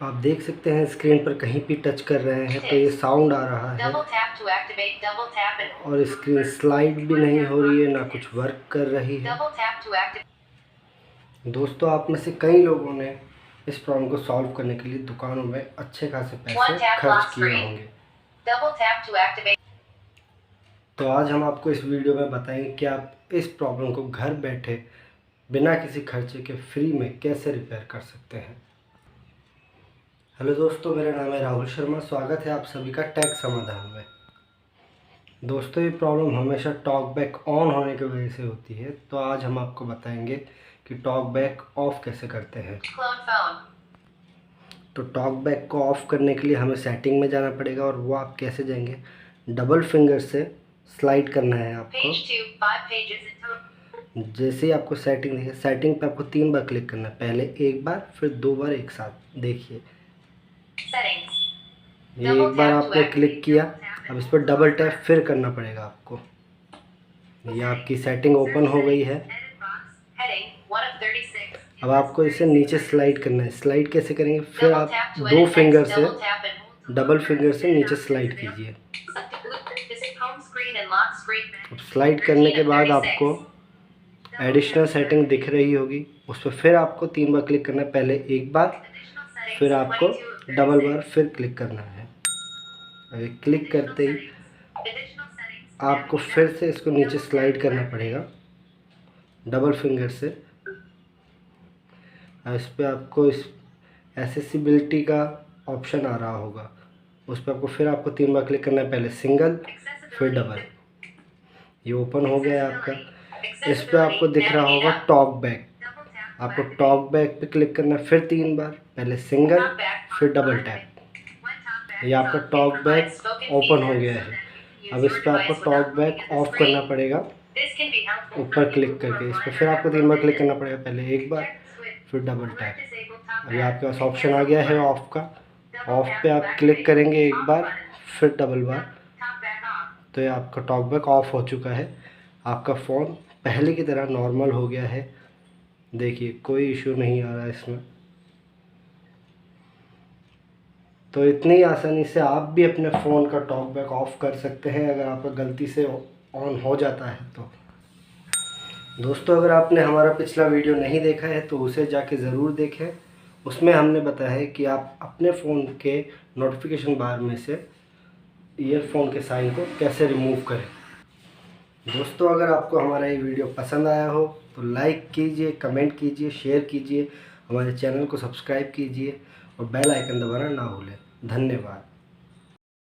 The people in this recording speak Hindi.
आप देख सकते हैं स्क्रीन पर कहीं भी टच कर रहे हैं तो ये साउंड आ रहा है और स्क्रीन स्लाइड भी नहीं हो रही है, ना कुछ वर्क कर रही है। दोस्तों, आप में से कई लोगों ने इस प्रॉब्लम को सॉल्व करने के लिए दुकानों में अच्छे खासे पैसे खर्च किए होंगे। तो आज हम आपको इस वीडियो में बताएंगे कि आप इस प्रॉब्लम को घर बैठे बिना किसी खर्चे के फ्री में कैसे रिपेयर कर सकते हैं। हेलो दोस्तों, मेरा नाम है राहुल शर्मा। स्वागत है आप सभी का टेक समाधान में। दोस्तों, ये प्रॉब्लम हमेशा टॉक बैक ऑन होने की वजह से होती है, तो आज हम आपको बताएंगे कि टॉक बैक ऑफ कैसे करते हैं। तो टॉक बैक को ऑफ करने के लिए हमें सेटिंग में जाना पड़ेगा, और वो आप कैसे जाएंगे, डबल फिंगर से स्लाइड करना है आपको। जैसे ही आपको सेटिंग दिखे, सेटिंग पे आपको 3 बार क्लिक करना है, पहले एक बार फिर 2 बार एक साथ। देखिए, ये एक बार आपने क्लिक किया, अब इस पर डबल टैप फिर करना पड़ेगा आपको। ये आपकी सेटिंग ओपन हो गई है। अब आपको इसे नीचे स्लाइड करना है। स्लाइड कैसे करेंगे, फिर आप 2 फिंगर से, डबल फिंगर से नीचे स्लाइड कीजिए। अब स्लाइड करने के बाद आपको एडिशनल सेटिंग दिख रही होगी, उस पर फिर आपको 3 बार क्लिक करना है, पहले एक बार फिर आपको डबल बार फिर क्लिक करना है। अभी क्लिक करते ही आपको फिर से इसको नीचे स्लाइड करना पड़ेगा डबल फिंगर से। इस पर आपको इस एक्सेसिबिलिटी का ऑप्शन आ रहा होगा, उस पर आपको 3 बार क्लिक करना है, पहले सिंगल फिर डबल। ये ओपन हो गया है आपका। इस पर आपको दिख रहा होगा टॉक बैक। आपको टॉक बैक पे क्लिक करना है, फिर 3 बार, पहले सिंगल फिर डबल टैप। ये आपका टॉक बैक ओपन हो गया है। अब इस पर आपको टॉक बैक ऑफ करना पड़ेगा, ऊपर क्लिक करके। इस पर फिर आपको 3 बार क्लिक करना पड़ेगा, पहले एक बार फिर डबल टैप। अभी आपके पास ऑप्शन आ गया है ऑफ का। ऑफ पे आप क्लिक करेंगे एक बार फिर डबल बार, तो ये आपका टॉक बैक ऑफ हो चुका है। आपका फ़ोन पहले की तरह नॉर्मल हो गया है। देखिए, कोई इशू नहीं आ रहा है इसमें। तो इतनी आसानी से आप भी अपने फ़ोन का टॉक बैक ऑफ कर सकते हैं, अगर आपका गलती से ऑन हो जाता है तो। दोस्तों, अगर आपने हमारा पिछला वीडियो नहीं देखा है तो उसे जाके ज़रूर देखें। उसमें हमने बताया है कि आप अपने फ़ोन के नोटिफिकेशन बार में से ईयरफोन के साइन को कैसे रिमूव करें। दोस्तों, अगर आपको हमारा ये वीडियो पसंद आया हो तो लाइक कीजिए, कमेंट कीजिए, शेयर कीजिए, हमारे चैनल को सब्सक्राइब कीजिए और बेल आइकन दबाना ना भूलें। धन्यवाद।